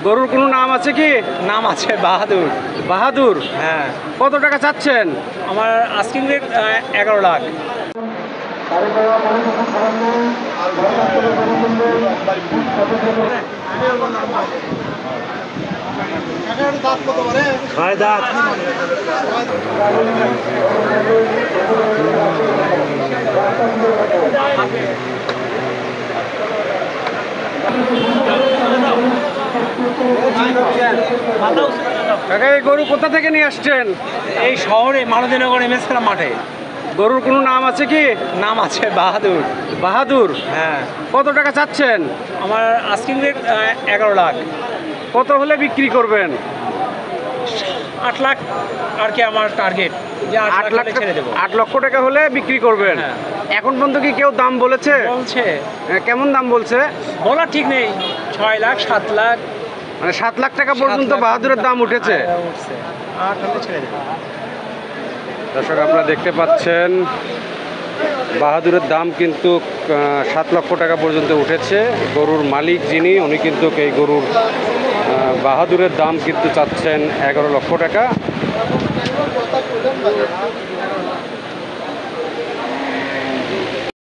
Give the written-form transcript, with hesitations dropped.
গরুর কোনো নাম আছে কি? নাম আছে বাহাদুর। বাহাদুর। হ্যাঁ, কত টাকা চাচ্ছেন? আমার আস্কিং রেট 11 লাখ। ছয় দাঁত। কাকা, এই গরু কোথা থেকে নিয়ে আসছেন? এই শহরে মালতীনগর এমএস খেলা মাঠে। গরুর কোনো নাম আছে কি? নাম আছে বাহাদুর। বাহাদুর। হ্যাঁ, কত টাকা চাচ্ছেন? আমার আস্কিং রেট 11 লাখ। কত হলে বিক্রি করবেন? 8 লাখ আর কি আমার টার্গেট, যে 8 লাখ ছেড়ে দেবো। 8 লক্ষ টাকা হলে বিক্রি করবেন। হ্যাঁ। এখন পর্যন্ত কি কেউ দাম বলেছে? বলছে, কেমন দাম বলছে? বলা ঠিক নেই, 6 লাখ 7 লাখ, মানে 7 লাখ টাকা পর্যন্ত 7 লাখ বাহাদুরের দাম উঠেছে। উঠছে। 8 হলে ছেড়ে দেবো। দর্শক, আপনারা দেখতে পাচ্ছেন বাহাদুরের দাম কিন্তু 7 লক্ষ টাকা পর্যন্ত উঠেছে। গরুর মালিক যিনি, উনি কিন্তু এই গরুর বাহাদুরের দাম কিন্তু চাচ্ছেন 11 লক্ষ টাকা।